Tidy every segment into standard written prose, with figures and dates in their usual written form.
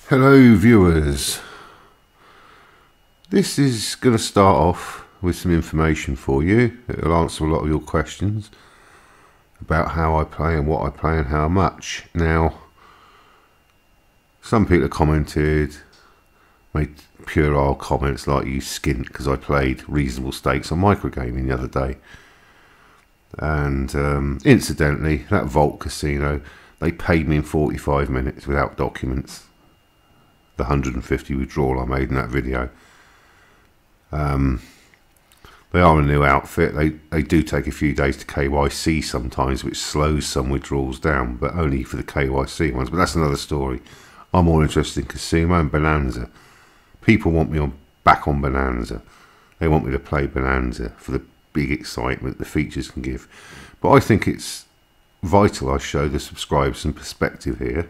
Hello viewers, this is going to start off with some information for you. It'll answer a lot of your questions about how I play and what I play and how much. Now, some people have commented, made puerile comments like you skint because I played reasonable stakes on microgaming the other day. And incidentally, that Vault Casino, they paid me in 45 minutes without documents. The 150 withdrawal I made in that video. They are a new outfit. They do take a few days to KYC sometimes, which slows some withdrawals down, but only for the KYC ones. But that's another story. I'm more interested in Casino and Bonanza. People want me back on Bonanza. They want me to play Bonanza for the big excitement the features can give. But I think it's vital I show the subscribers some perspective here.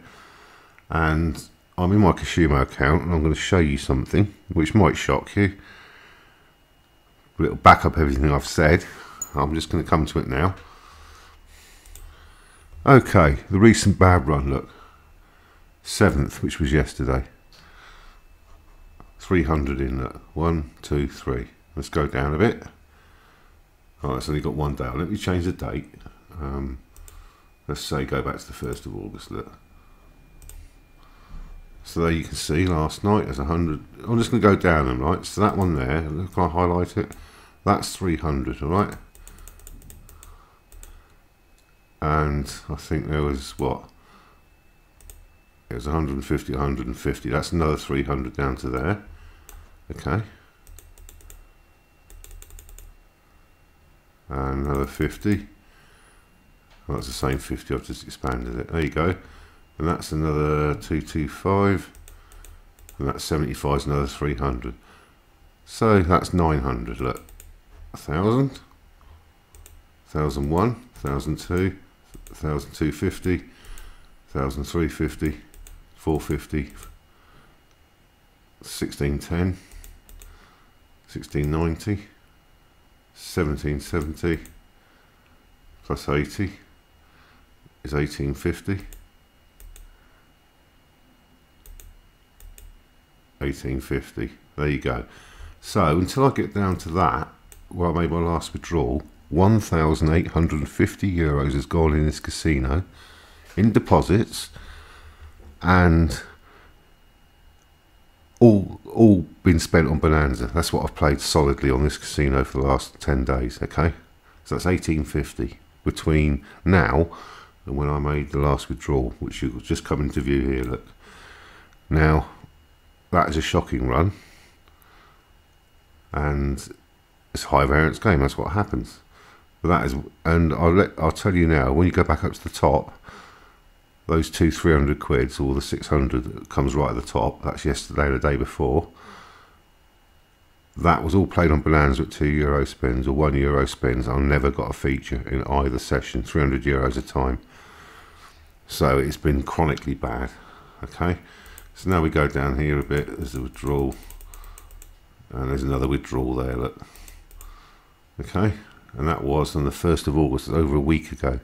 And I'm in my Kashimo account and I'm going to show you something which might shock you. But it'll back up everything I've said. I'm just going to come to it now. Okay, the recent bad run, look. 7th, which was yesterday. 300 in that. 1, 2, 3. Let's go down a bit. Oh, it's only got one day. Let me change the date. Let's say go back to the 1st of August. Look. So there you can see last night there's 100. I'm just going to go down them, right? So that one there, can I highlight it? That's 300, all right? And I think there was what? It was 150, 150. That's another 300 down to there. Okay. And another 50. Well, that's the same 50. I've just expanded it. There you go. And that's another 225, and that 75 is another 300. So that's 900. Look, 1,000, 1,001, 1,002, 1,250, 1,350, 450, 1,610, 1,690, 1,770 plus 80 is 1,850. 1,850. There you go. So until I get down to that, where I made my last withdrawal, 1,850 euros has gone in this casino in deposits, and all been spent on Bonanza. That's what I've played solidly on this casino for the last 10 days. Okay, so that's 1,850 between now and when I made the last withdrawal, which you'll just come into view here. Look, now that is a shocking run, and it's a high variance game. That's what happens. But that is, and I'll tell you now. When you go back up to the top, those 300 quids, or the 600 that comes right at the top. That's yesterday and the day before. That was all played on Bonanza at €2 spins or €1 spins. I never got a feature in either session. 300 euros a time. So it's been chronically bad. Okay. So now we go down here a bit, there's a withdrawal, and there's another withdrawal there, look. Okay, and that was on the 1st of August, over a week ago.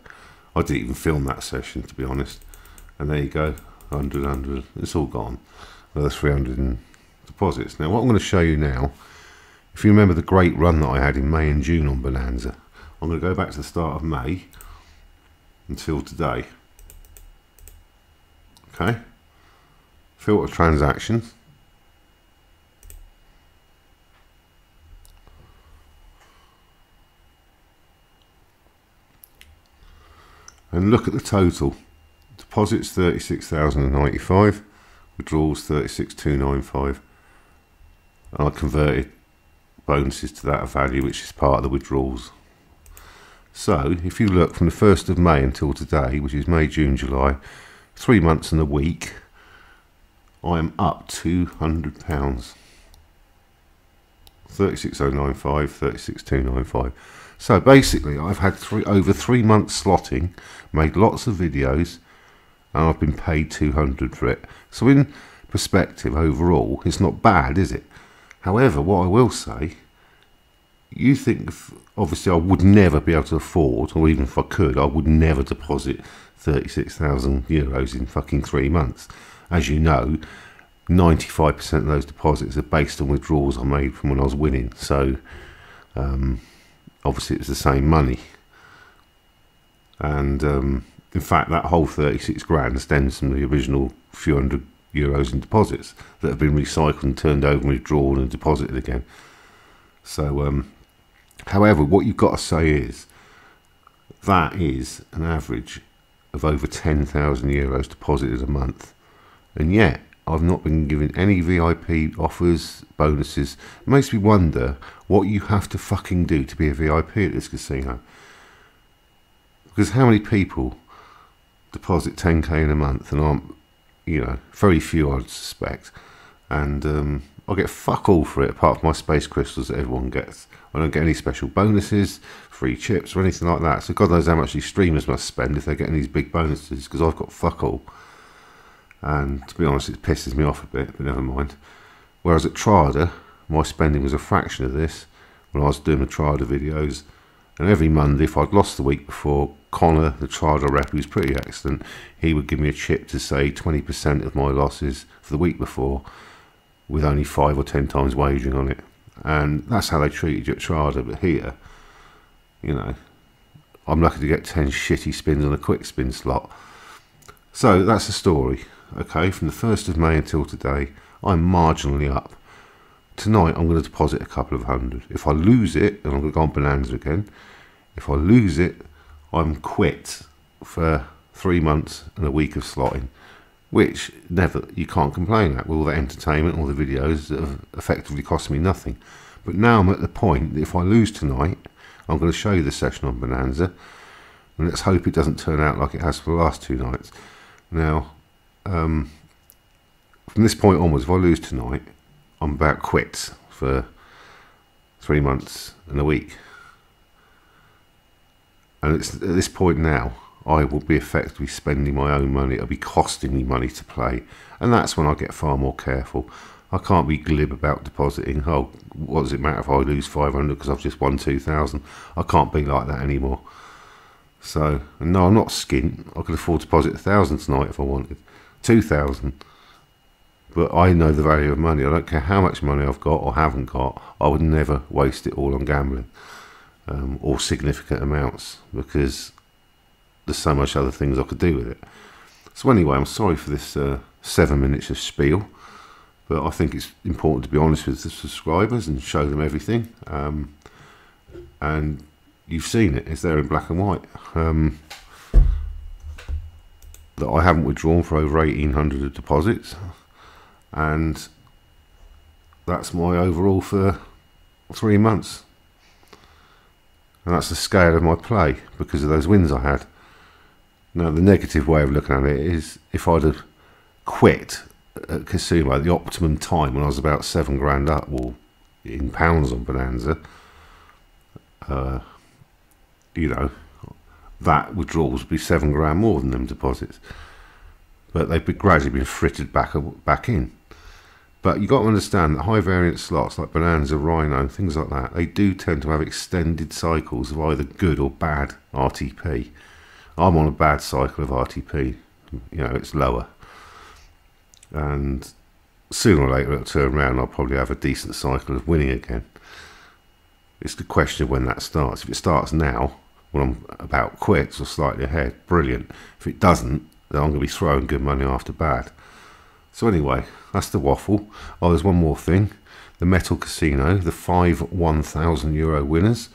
I didn't even film that session, to be honest. And there you go, 100, 100, it's all gone. Another 300 in deposits. Now what I'm going to show you now, if you remember the great run that I had in May and June on Bonanza, I'm going to go back to the start of May until today. Okay. Filter transactions. And look at the total. Deposits 36,095, withdrawals 36,295. And I converted bonuses to that value, which is part of the withdrawals. So if you look from the 1st of May until today, which is May, June, July, 3 months and a week, I am up £200. 36,095, 36,295. So basically I've had over 3 months slotting, made lots of videos, and I've been paid 200 for it. So in perspective overall, it's not bad, is it? However, what I will say, you think, obviously I would never be able to afford, or even if I could, I would never deposit 36,000 euros in fucking 3 months. As you know, 95% of those deposits are based on withdrawals I made from when I was winning. So obviously it's the same money, and in fact that whole 36 grand stems from the original few hundred euros in deposits that have been recycled and turned over and withdrawn and deposited again. So however, what you've got to say is that is an average of over 10,000 euros deposited a month, and yet I've not been given any VIP offers, bonuses. It makes me wonder what you have to fucking do to be a VIP at this casino. Because how many people deposit 10k in a month and aren't, you know, very few I'd suspect. And I'll get fuck all for it apart from my space crystals that everyone gets. I don't get any special bonuses, free chips or anything like that. So God knows how much these streamers must spend if they're getting these big bonuses, because I've got fuck all. And to be honest, it pisses me off a bit, but never mind. Whereas at Trada, my spending was a fraction of this when I was doing the Trada videos. And every Monday, if I'd lost the week before, Connor, the Trada rep, who's pretty excellent, he would give me a chip to say 20% of my losses for the week before, with only 5 or 10 times wagering on it. And that's how they treated you at Trada. But here, you know, I'm lucky to get 10 shitty spins on a quick spin slot. So that's the story. Okay, from the 1st of May until today, I'm marginally up. Tonight, I'm going to deposit a couple of hundred. If I lose it, then I'm going to go on Bonanza again. If I lose it, I'm quit for 3 months and a week of slotting, which never, you can't complain at with all the entertainment, all the videos that have effectively cost me nothing. But now I'm at the point that if I lose tonight, I'm going to show you the session on Bonanza, and let's hope it doesn't turn out like it has for the last 2 nights. Now, from this point onwards, if I lose tonight, I'm about quits for 3 months and a week. And it's at this point now, I will be effectively spending my own money. It'll be costing me money to play. And that's when I get far more careful. I can't be glib about depositing. Oh, what does it matter if I lose 500 because I've just won 2,000? I can't be like that anymore. So, and no, I'm not skint. I could afford to deposit 1,000 tonight if I wanted. 2,000. But I know the value of money. I don't care how much money I've got or haven't got. I would never waste it all on gambling, or significant amounts, because there's so much other things I could do with it. So anyway, I'm sorry for this 7 minutes of spiel, but I think it's important to be honest with the subscribers and show them everything. And you've seen it. It's there in black and white. That I haven't withdrawn for over 1,800 of deposits, and that's my overall for 3 months. And that's the scale of my play because of those wins I had. Now, the negative way of looking at it is if I'd have quit at casino at the optimum time when I was about 7 grand up, or in pounds on Bonanza, you know, that withdrawals would be 7 grand more than them deposits. But they've gradually been frittered back in. But you've got to understand that high variance slots like Bonanza, Rhino, things like that, they do tend to have extended cycles of either good or bad RTP. I'm on a bad cycle of RTP. You know, it's lower. And sooner or later it'll turn around and I'll probably have a decent cycle of winning again. It's the question of when that starts. If it starts now, when I'm about quits or slightly ahead, brilliant. If it doesn't, then I'm going to be throwing good money after bad. So anyway, that's the waffle. Oh, there's one more thing. The Metal Casino, the 5 €1,000 winners,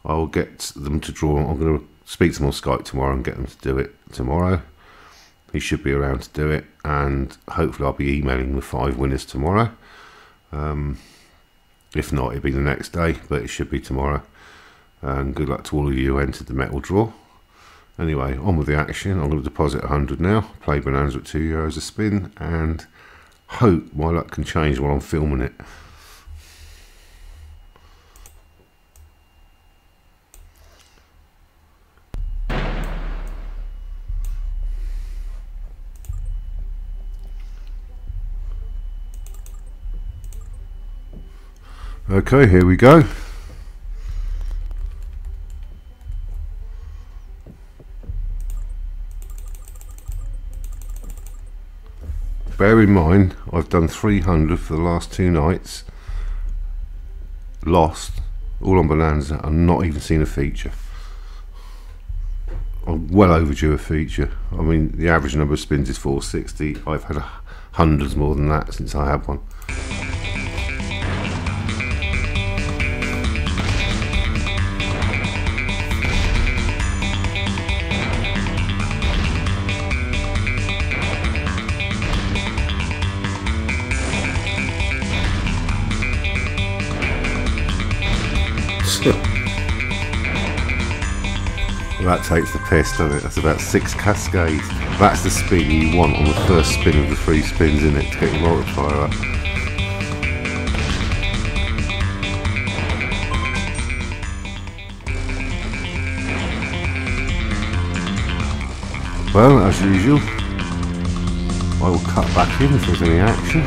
I will get them to draw. I'm going to speak to them on Skype tomorrow and get them to do it tomorrow. He should be around to do it, and hopefully I'll be emailing the 5 winners tomorrow. If not, it'll be the next day, but it should be tomorrow. And good luck to all of you who entered the metal draw. Anyway, on with the action. I'm going to deposit 100 now, play Bonanza at €2 a spin, and hope my luck can change while I'm filming it. Okay, here we go. bear in mind I've done 300 for the last 2 nights, lost, all on Bonanza, and not even seen a feature. I'm well overdue a feature. I mean, the average number of spins is 460. I've had hundreds more than that since I had one. That takes the piss, doesn't it? That's about 6 cascades. That's the speed you want on the first spin of the 3 spins, isn't it, to get your multiplier up. Well, as usual, I will cut back in if there's any action.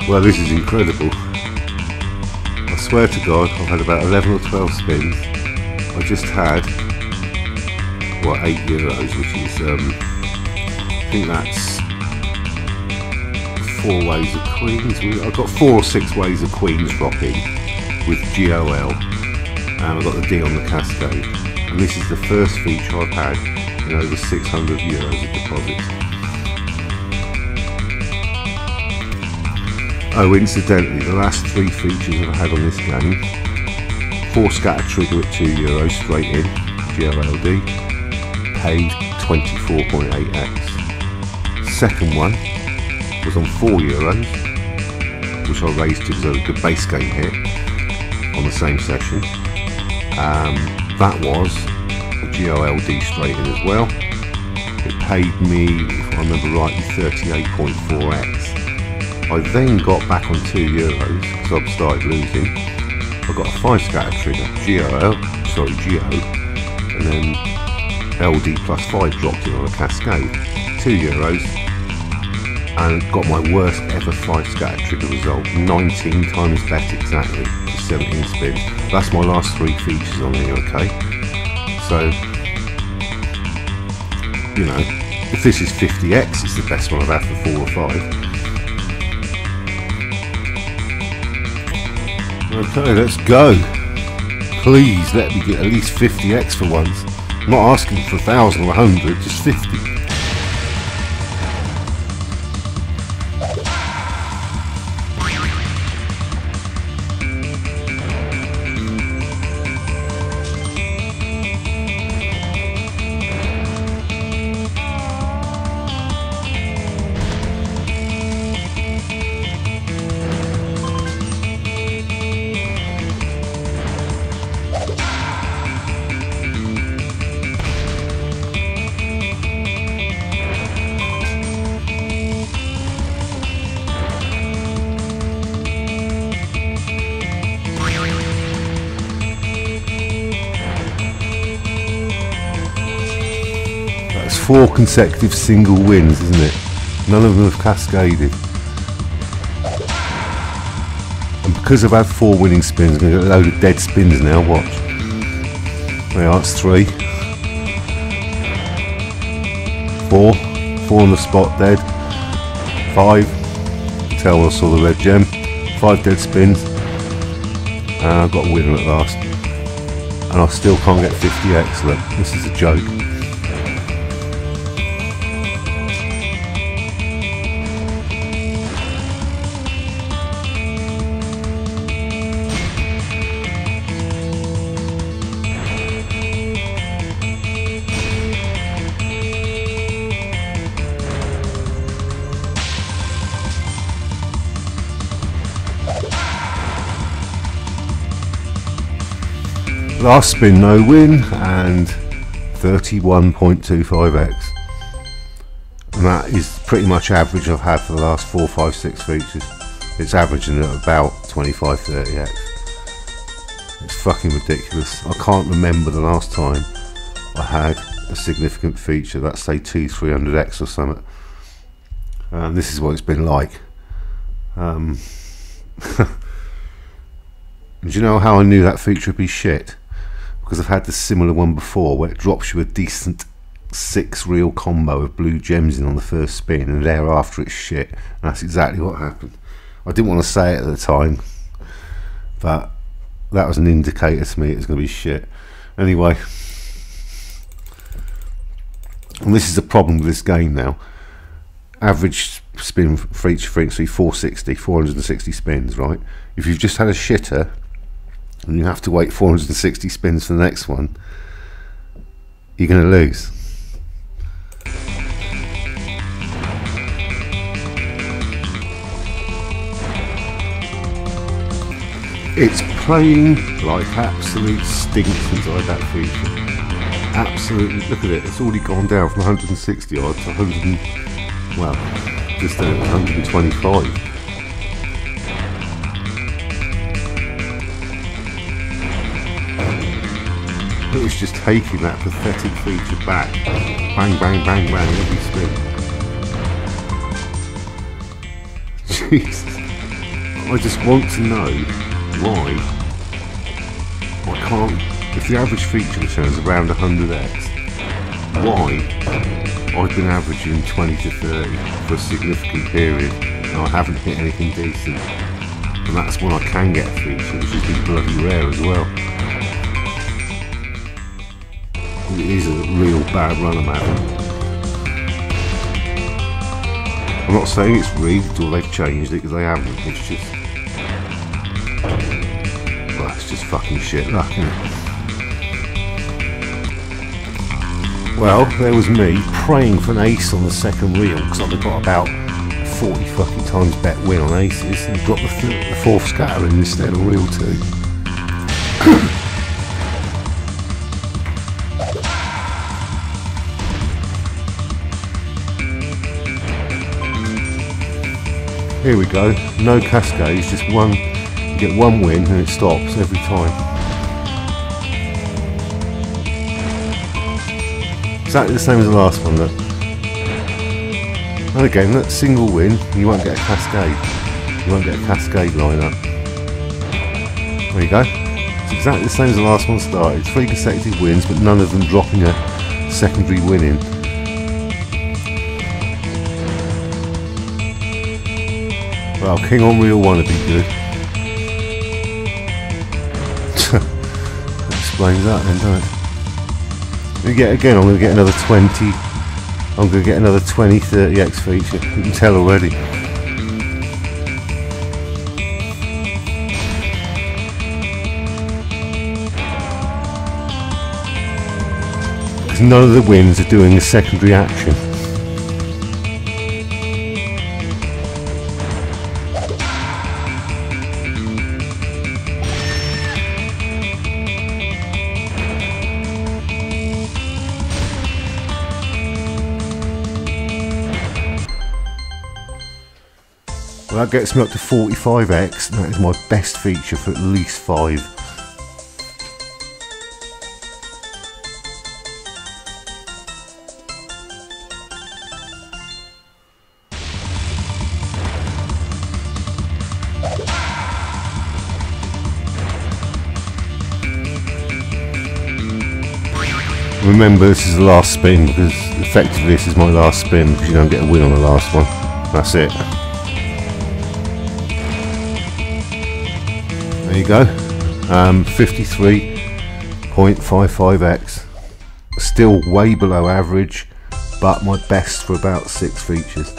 Well, this is incredible. I swear to God, I've had about 11 or 12 spins. I just had, what, €8, which is, I think that's 4 ways of queens. I've got 4 or 6 ways of queens dropping with GOL, and I've got the D on the cascade. And this is the first feature I've had in over €600 of deposits. Oh, incidentally, the last 3 features I've had on this game, 4 scatter trigger at €2 straight in, GLLD, paid 24.8x. Second one was on €4, which I raised to because I had a good base game hit on the same session. That was a GLLD straight in as well. It paid me, if I remember rightly, 38.4x. I then got back on €2 because I've started losing. I got a 5 scatter trigger, GO, and then LD plus 5 dropped in on a cascade, €2, and got my worst ever 5 scatter trigger result, 19 times bet exactly, for 17 spins. That's my last 3 features on here, okay? So, you know, if this is 50x, it's the best one I've had for 4 or 5. Okay, let's go. Please let me get at least 50x for once. I'm not asking for 1,000 or 100, just 50. That's 4 consecutive single wins, isn't it? None of them have cascaded. And because I've had 4 winning spins, I'm going to get a load of dead spins now, watch. There are, it's 3. 4. 4 on the spot dead. 5. Tell I saw the red gem. 5 dead spins. And I've got a winner at last. And I still can't get 50x, look. This is a joke. Last spin no win and 31.25x, and that is pretty much average I've had for the last 4, 5, 6 features. It's averaging at about 25-30x. It's fucking ridiculous. I can't remember the last time I had a significant feature that's say 200-300x or something. This is what it's been like. Do you know how I knew that feature would be shit? because I've had the similar one before where it drops you a decent 6 reel combo of blue gems in on the first spin, and thereafter it's shit. And that's exactly what happened. I didn't want to say it at the time, but that was an indicator to me it was going to be shit. Anyway, and this is the problem with this game now. Average spin for each frequency 460 spins, right? If you've just had a shitter and you have to wait 460 spins for the next one, you're going to lose. It's playing like absolute stinks inside that feature. Absolutely, look at it, it's already gone down from 160 odd to 100, well, just over 125. It was just taking that pathetic feature back. Bang, bang, bang, bang, every spin. Jesus. I just want to know why I can't, if the average feature return is around 100x, why I've been averaging 20 to 30 for a significant period and I haven't hit anything decent. And that's when I can get a feature, which has been bloody rare as well. It is a real bad run I'm having. I'm not saying it's rigged or they've changed it, because they haven't. It's just, well, it's just fucking shit luck, isn't it? Well, there was me praying for an ace on the second reel, because I've got about 40 fucking times bet win on aces, and dropped the fourth scatter in instead of reel 2. Here we go, no cascades, just one, you get one win and it stops every time. Exactly the same as the last one, look. And again, that single win, you won't get a cascade. You won't get a cascade lineup. There you go. It's exactly the same as the last one started. 3 consecutive wins, but none of them dropping a secondary win in. Well, king on reel 1 would be good. That explains that then, doesn't it? I'm going to get another 20. I'm going to get another 20, 30x feature. You can tell already. Because none of the wins are doing a secondary action. Well, that gets me up to 45x, and that is my best feature for at least 5. Remember, this is the last spin, because effectively this is my last spin, because you don't get a win on the last one. That's it. There you go, 53.55x, still way below average, but my best for about 6 features.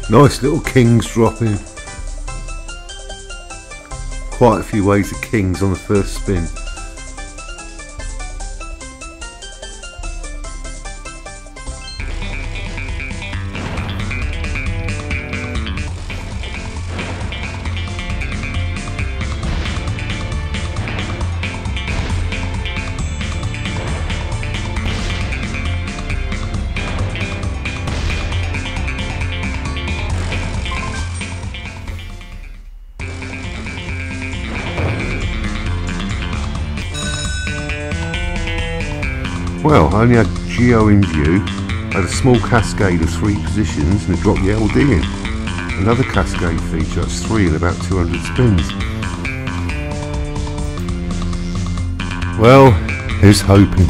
Nice little kings dropping. Quite a few ways of kings on the first spin. well. I only had Geo in view, I had a small cascade of 3 positions and it dropped the LD in. Another cascade feature, that's 3 in about 200 spins. Well, here's hoping.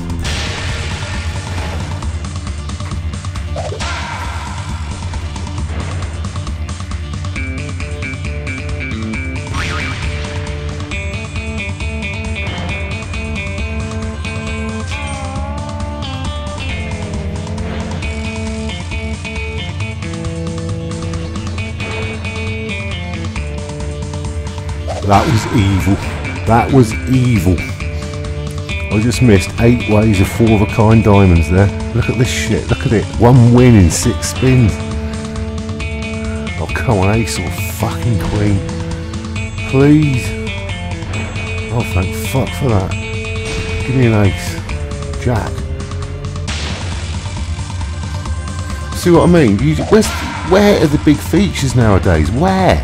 That was evil. That was evil. I just missed 8 ways of 4 of a kind diamonds there. Look at this shit. Look at it. 1 win in 6 spins. Oh, come on, ace or fucking queen. Please. Oh, thank fuck for that. Give me an ace. Jack. See what I mean? Where are the big features nowadays? Where?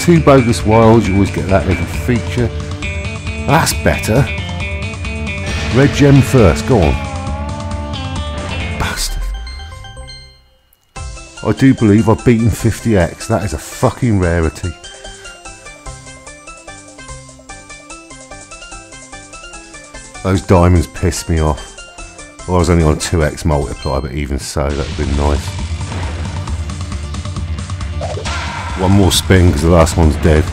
2 bogus wilds, you always get that little feature. That's better. Red gem first, go on. Bastard. I do believe I've beaten 50x. That is a fucking rarity. Those diamonds pissed me off. Well, I was only on 2x multiply, but even so, that would have been nice. 1 more spin because the last one's dead.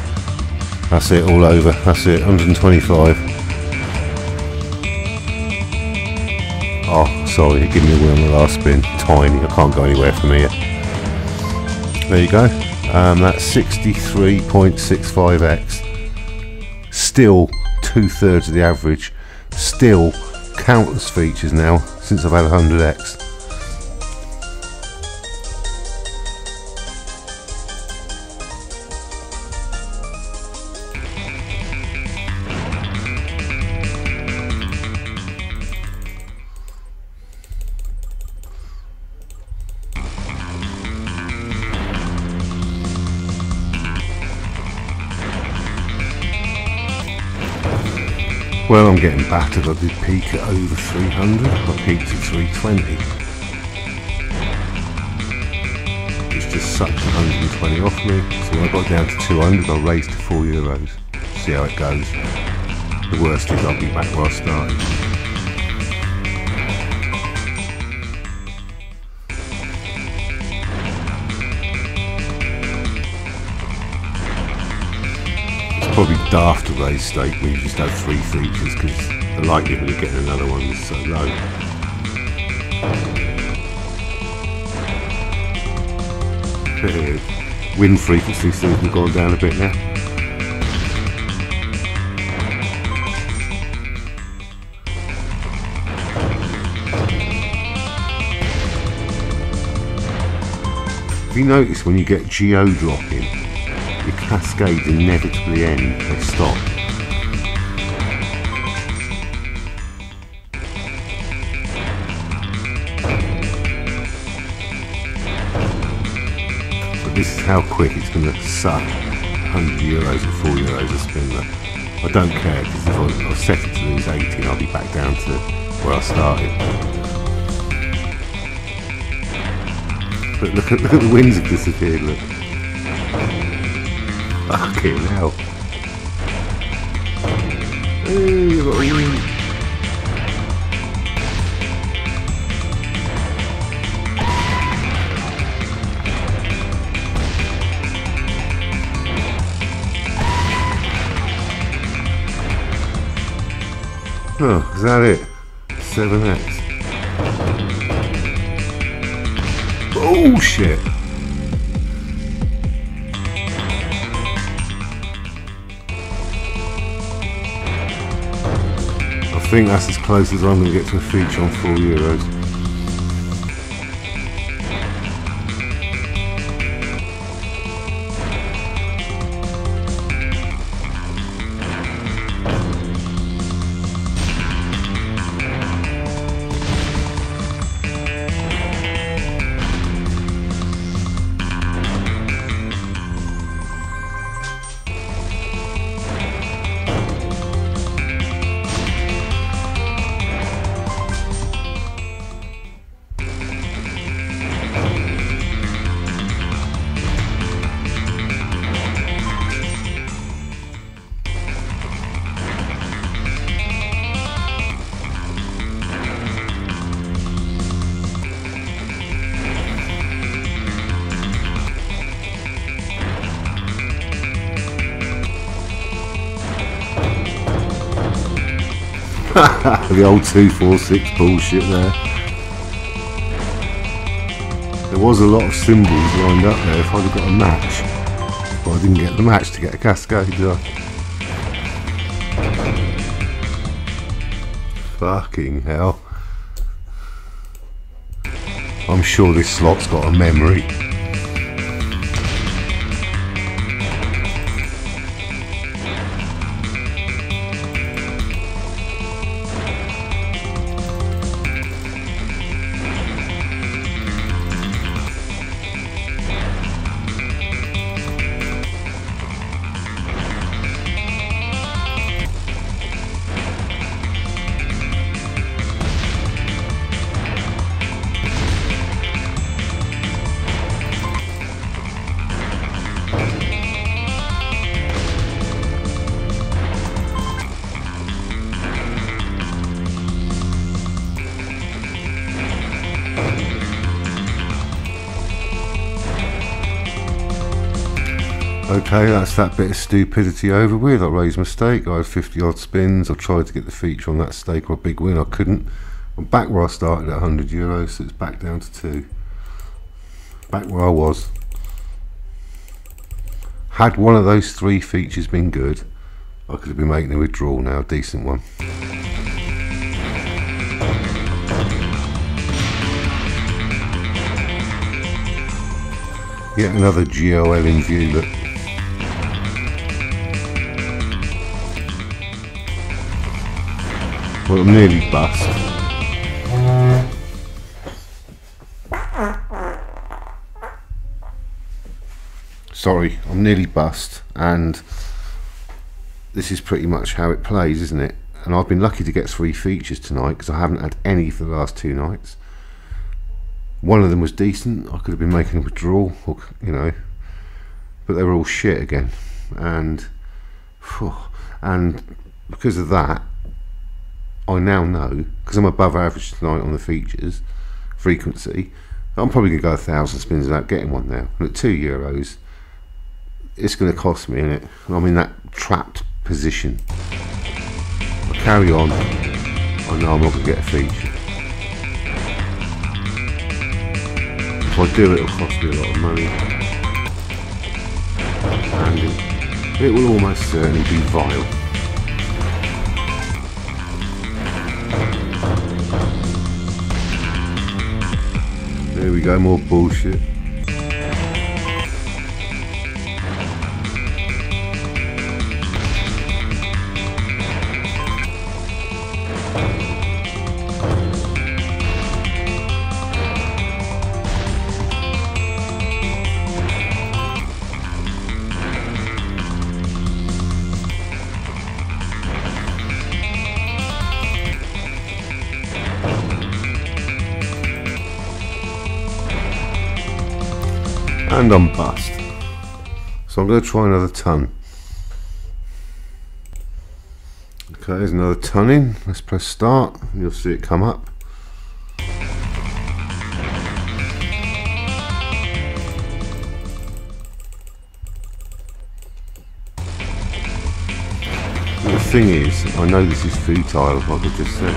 That's it, all over. That's it, 125. Oh, sorry, give me a win on the last spin. Tiny, I can't go anywhere from here. There you go. That's 63.65x. Still 2/3 of the average. Still countless features now since I've had 100x. Well, I'm getting battered. I did peak at over 300. I peaked at 320. It's just sucked 120 off me. So when I got down to 200, I raised to €4. See how it goes. The worst is I'll be back where I started. Probably daft to raise stake when you just have 3 features because the likelihood of getting another one is so low. Win frequency seems to have gone down a bit now. Have you noticed when you get geo dropping, your cascades inevitably end, they stop. But this is how quick it's going to suck €100 or €4 a spin though. I don't care because if I'll set it to lose 80 I'll be back down to where I started. But look at the wins have disappeared, look. Fucking hell. Hey, I've got a win. Oh, is that it? 7x. Oh shit. I think that's as close as I'm going to get to a feature on €4. The old 246 bullshit there. There was a lot of symbols lined up there if I'd have got a match. But I didn't get the match to get a cascade, did I? Fucking hell. I'm sure this slot's got a memory. Okay, that's that bit of stupidity over with. I raised my stake, I had 50 odd spins, I tried to get the feature on that stake or a big win, I couldn't. I'm back where I started at €100, so it's back down to 2. Back where I was. Had one of those 3 features been good, I could have been making a withdrawal now, a decent one. Yet another GOL in view, look. Well, I'm nearly bust. Sorry, I'm nearly bust, and this is pretty much how it plays, isn't it? And I've been lucky to get 3 features tonight because I haven't had any for the last 2 nights. One of them was decent, I could have been making a withdrawal, or, you know, but they were all shit again. And because of that, I now know, because I'm above average tonight on the features frequency, I'm probably going to go 1,000 spins without getting one now. And at €2, it's going to cost me, innit? And I'm in that trapped position. I carry on, I know I'm not going to get a feature. If I do, it'll cost me a lot of money. And it will almost certainly be vile. There we go, more bullshit. And I'm bust. So I'm going to try another ton. Okay, there's another ton in. Let's press start. You'll see it come up. And the thing is, I know this is futile, like I just said.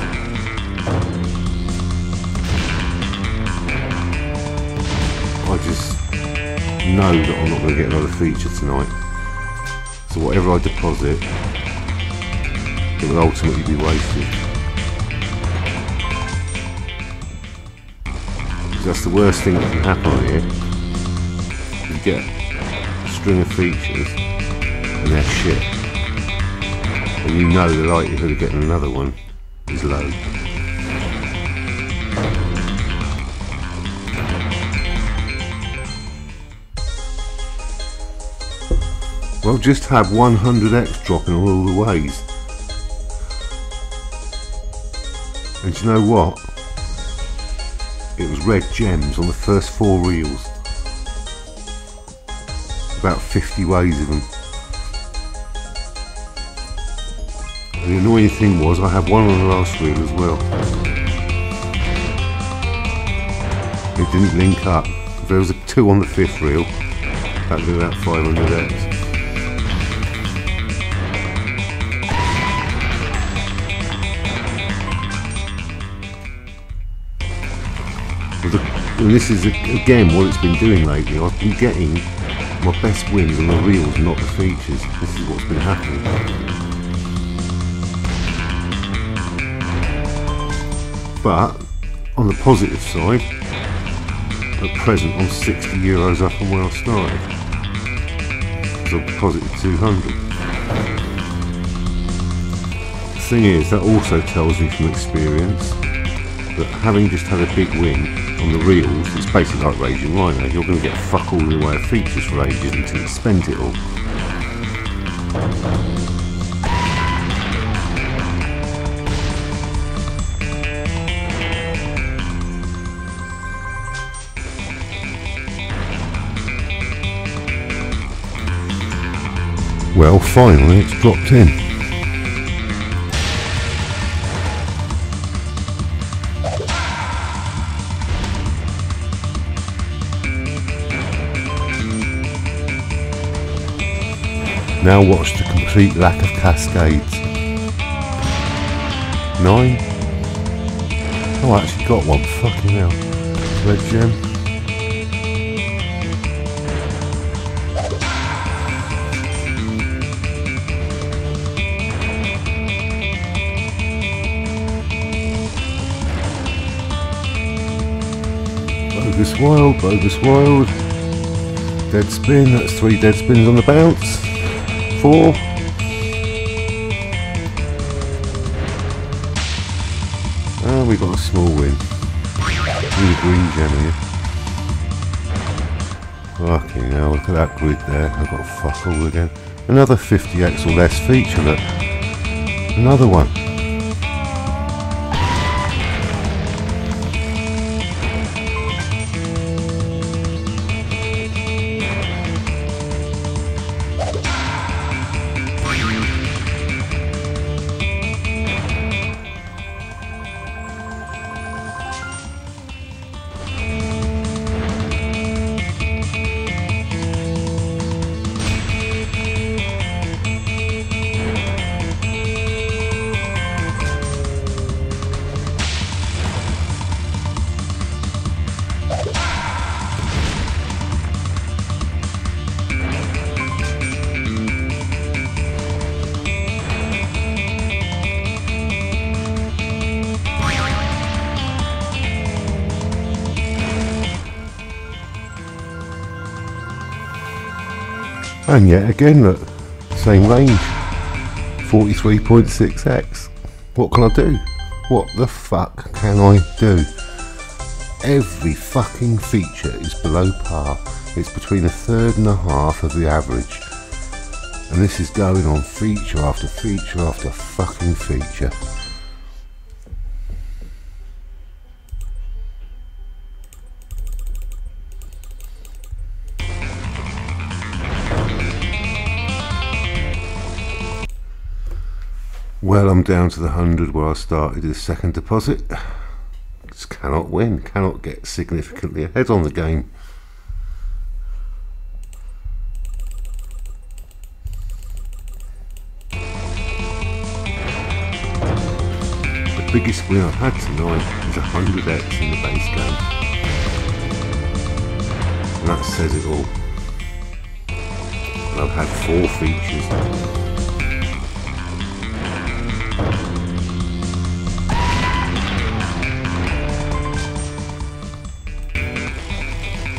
I just know that I'm not going to get another feature tonight, so whatever I deposit, it will ultimately be wasted. Because that's the worst thing that can happen here. You get a string of features and they're shit, and you know the likelihood of getting another one is low. Well, just have 100x dropping all the ways. And you know what? It was red gems on the first 4 reels. About 50 ways of them. And the annoying thing was I had one on the last reel as well. It didn't link up. If there was a 2 on the 5th reel, that'd be about 500x. And this is again what it's been doing lately. I've been getting my best wins on the reels, not the features. This is what's been happening. But on the positive side, at present I'm €60 up from where I started. So I'm positive 200. The thing is, that also tells me from experience that having just had a big win on the reels, it's basically like Raging Rhino. You're going to get fuck all in the way of features for ages until you spent it all. Well, finally it's dropped in. Now watch the complete lack of cascades. 9. Oh, I actually got one. Fucking hell. Red gem. Bogus Wild, Bogus Wild. Dead spin, that's 3 dead spins on the bounce. 4. Oh, we got a small win. Need a green gem here. Fucking hell, look at that grid there. I've got fuck all again. Another 50x or less feature, look. Another one. And yet again, look, same range, 43.6x. What can I do? What the fuck can I do? Every fucking feature is below par. It's between 1/3 and 1/2 of the average. And this is going on feature after feature after fucking feature. Well, I'm down to the 100 where I started the second deposit. Just cannot win, cannot get significantly ahead on the game. The biggest win I've had tonight is 100x in the base game. And that says it all. And I've had 4 features.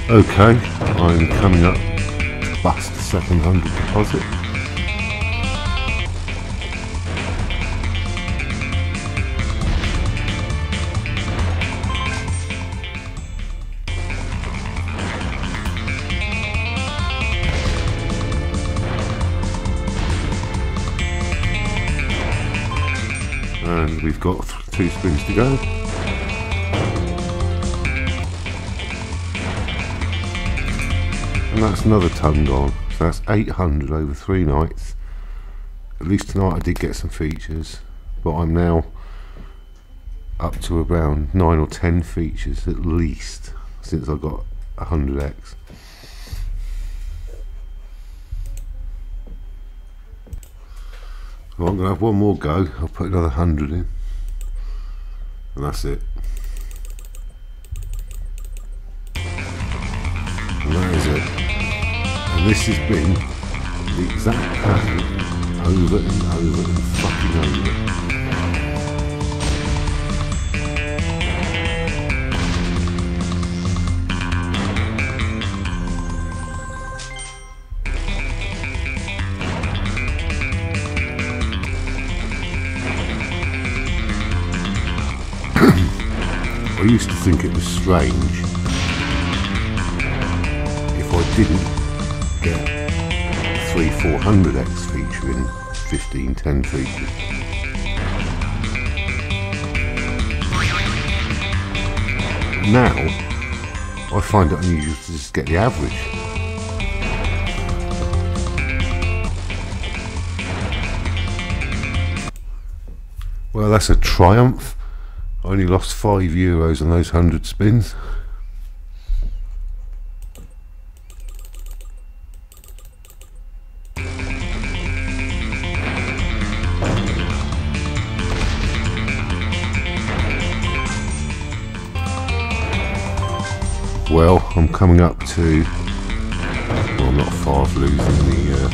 Okay, I'm coming up to bust the second 100 deposit. And we've got 2 spins to go. And that's another ton gone, so that's 800 over 3 nights. At least tonight I did get some features, but I'm now up to around 9 or 10 features at least since I got 100x. Well, I'm going to have one more go. I'll put another 100 in, and that's it. desert, and this has been the exact pattern over and over and fucking over. I used to think it was strange if I didn't get 300-400x featuring 1510 features. Now I find it unusual to just get the average. Well, that's a triumph. I only lost €5 on those 100 spins. Well, I'm coming up to, well, I'm not far off losing the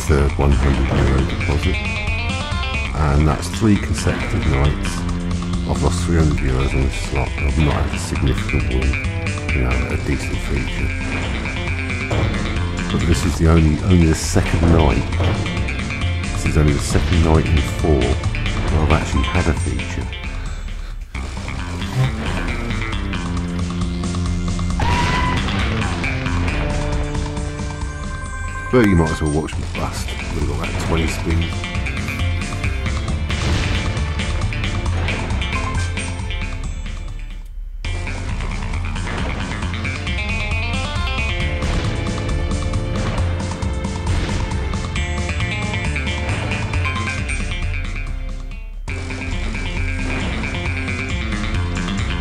third €100 deposit, and that's 3 consecutive nights. I've lost €300 on this slot. I've not had a significant win, you know, a decent feature. But this is only the second night. This is only the second night in 4 where I've actually had a feature. But you might as well watch me bust. We've got about 20 spins.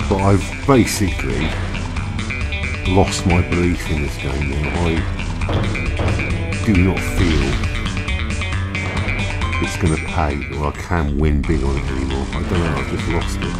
But I've basically lost my belief in this game now. I do not feel it's going to pay, or I can win big on it anymore. I don't know, I've just lost it.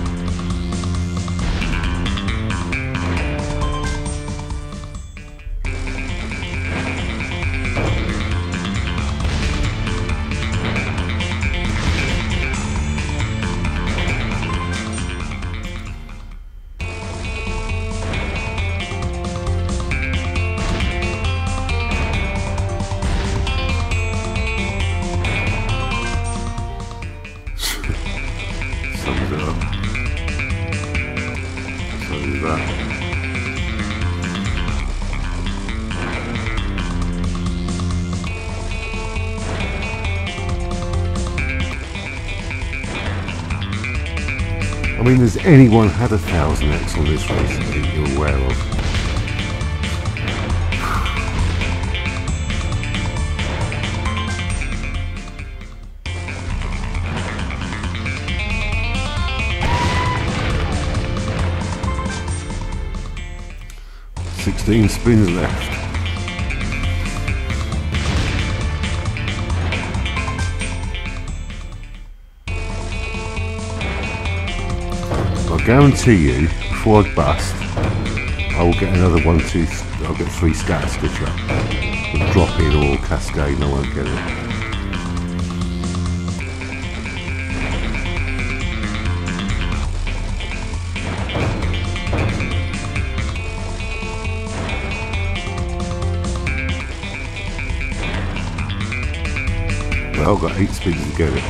I mean, has anyone had 1000x on this race that you're aware of? Sixteen spins left. I guarantee you, before I bust, I will get another I'll get 3 scatter stitch up. With drop in or cascade and I won't get it. Well, I've got 8 spins to get it.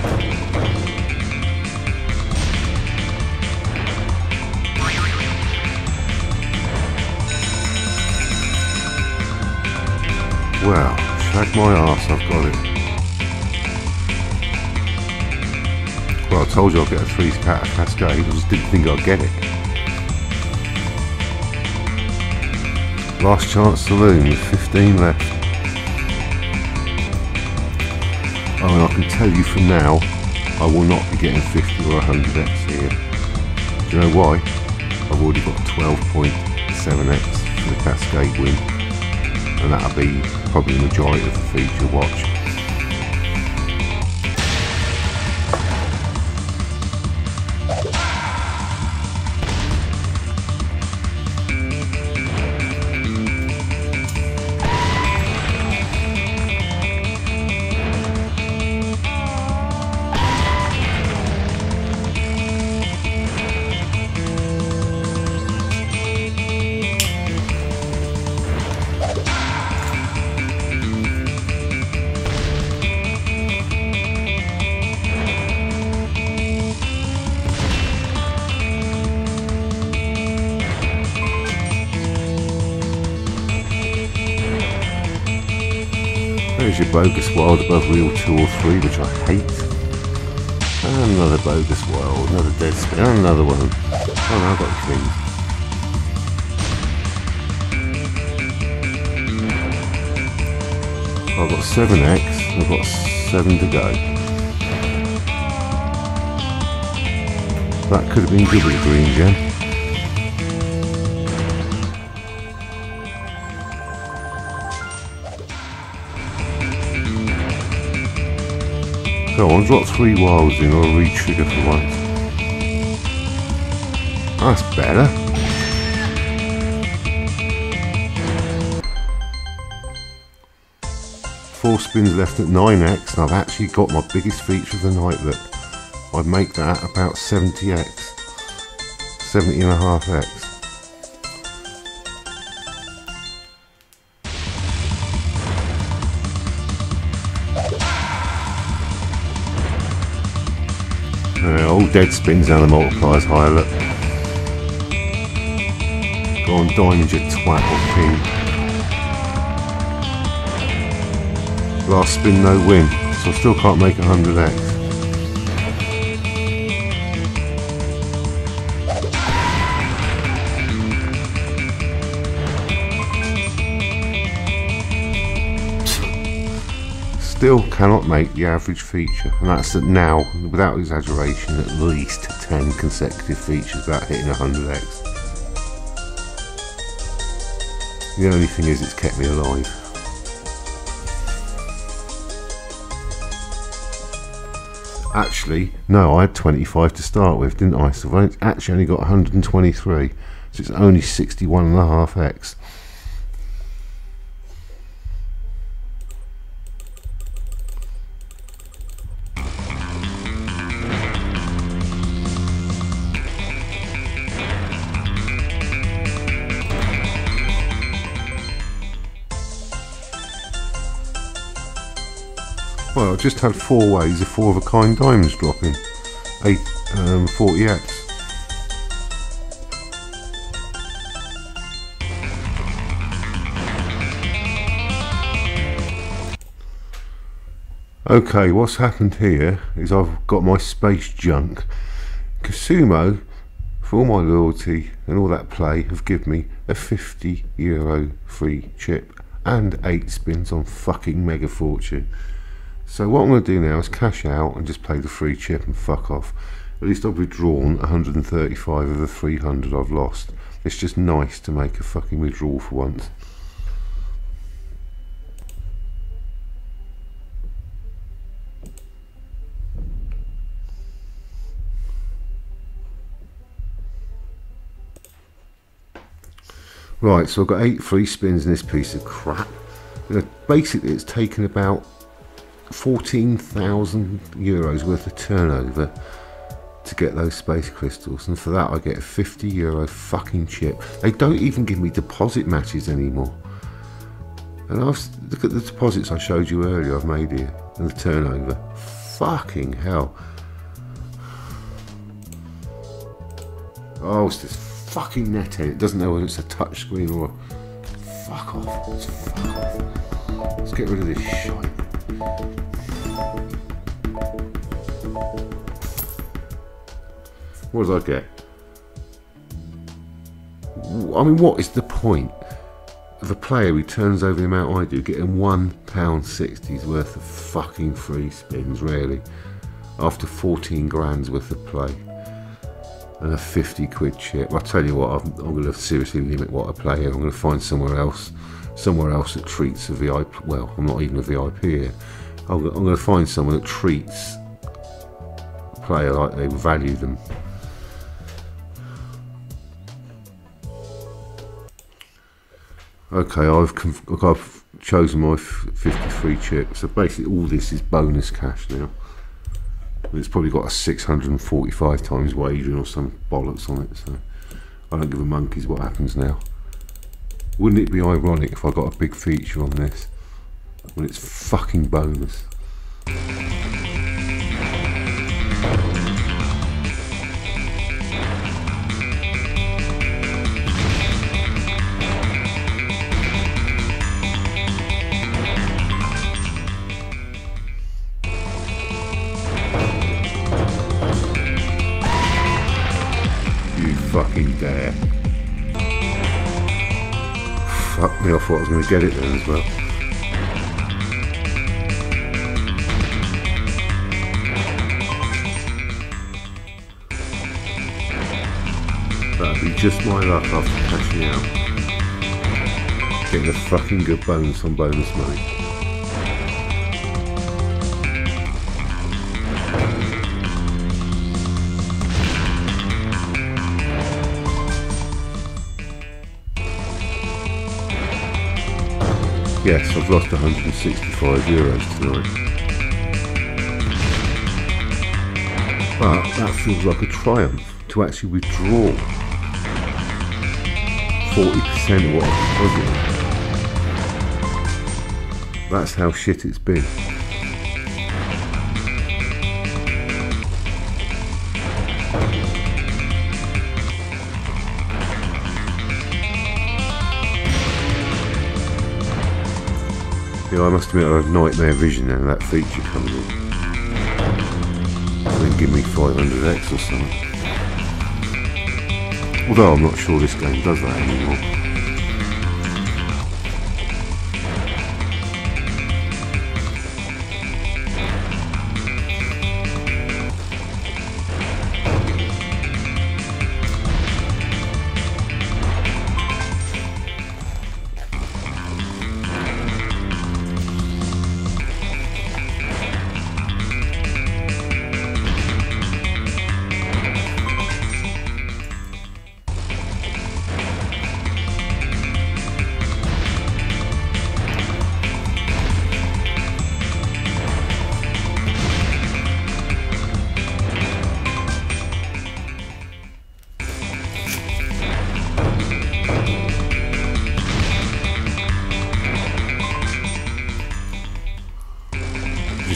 Well, shag my arse, I've got it. Well, I told you I'd get a 3 scatter cascade, I just didn't think I'd get it. Last chance saloon with 15 left. Oh, and I can tell you from now, I will not be getting 50 or 100x here. Do you know why? I've already got 12.7x for the cascade win. And that'll be probably the majority of the feature watch. There's your bogus wild above reel 2 or 3, which I hate. And another bogus wild, another dead spin, and another one. Oh no, I've got the keys. I've got 7x, I've got 7 to go. That could have been good with a green gem. Go on, drop 3 wilds in or re-trigger for once. That's better. Four spins left at 9x, and I've actually got my biggest feature of the night. Look, I'd make that about 70x, 70.5x. All dead spins and the multipliers higher, look. Go on, diamond, you twat or king. Last spin, no win, so I still can't make 100x. Still cannot make the average feature, and that's at now, without exaggeration, at least 10 consecutive features without hitting 100x. The only thing is, it's kept me alive. Actually, no, I had 25 to start with, didn't I? So I've actually only got 123, so it's only 61.5x. Well, I just had 4 ways of 4 of a kind diamonds dropping. 40x. Okay, what's happened here is I've got my space junk. Casumo, for all my loyalty and all that play, have given me a €50 free chip and 8 spins on fucking Mega Fortune. So what I'm going to do now is cash out and just play the free chip and fuck off. At least I've withdrawn 135 of the 300 I've lost. It's just nice to make a fucking withdrawal for once. Right, so I've got 8 free spins in this piece of crap. Basically it's taken about €14,000 worth of turnover to get those space crystals, and for that I get a €50 fucking chip. They don't even give me deposit matches anymore, and look at the deposits I showed you earlier I've made here and the turnover. Fucking hell. Oh, it's this fucking nethead. It doesn't know whether it's a touch screen or a... Fuck off. Let's fuck off. Let's get rid of this shite. What did I get? I mean, what is the point of a player who turns over the amount I do getting £1.60's worth of fucking free spins, really, after 14 grand's worth of play and a 50 quid chip? I tell you what, I'm going to seriously limit what I play here. I'm going to find somewhere else that treats a VIP. Well, I'm not even a VIP here. I'm going to find someone that treats a player like they value them. Okay, I've chosen my 53 chip, so basically all this is bonus cash now. It's probably got a 645 times wagering or some bollocks on it, so I don't give a monkey's what happens now. Wouldn't it be ironic if I got a big feature on this when it's fucking bonus? Yeah, I thought I was going to get it then as well. That'd be just my luck after cashing out. Getting a fucking good bonus on bonus money. Yes, I've lost €165 tonight. But that feels like a triumph to actually withdraw 40% of what I deposited. That's how shit it's been. Yeah, I must admit I had nightmare vision then, that feature comes in. And then give me 500x or something. Although I'm not sure this game does that anymore.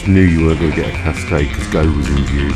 Knew you weren't going to get a cascade because Go was in view.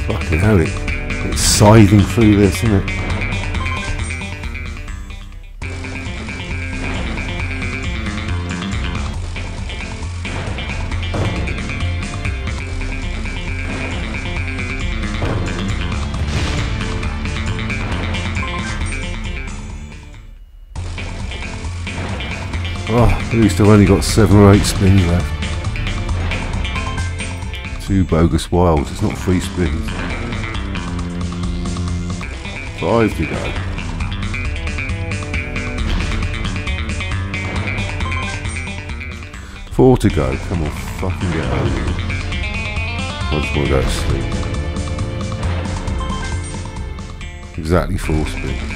Fucking hell, it's scything through this, isn't it? Oh, at least I've only got 7 or 8 spins left. 2 bogus wilds, it's not 3 spins. 5 to go. 4 to go, come on, fucking get over it. I just want to go to sleep. Exactly 4 speed.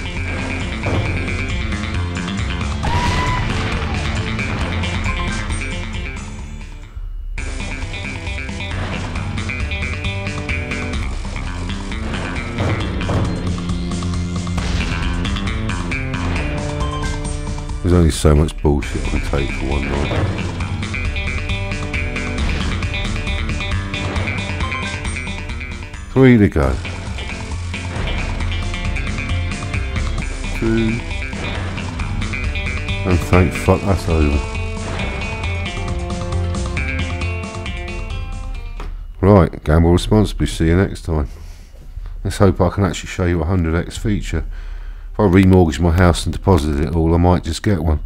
There's only so much bullshit I can take for one night. Three to go. 2. And thank fuck that's over. Right, gamble responsibly. See you next time. Let's hope I can actually show you a 100x feature. If I remortgage my house and deposited it all, I might just get one.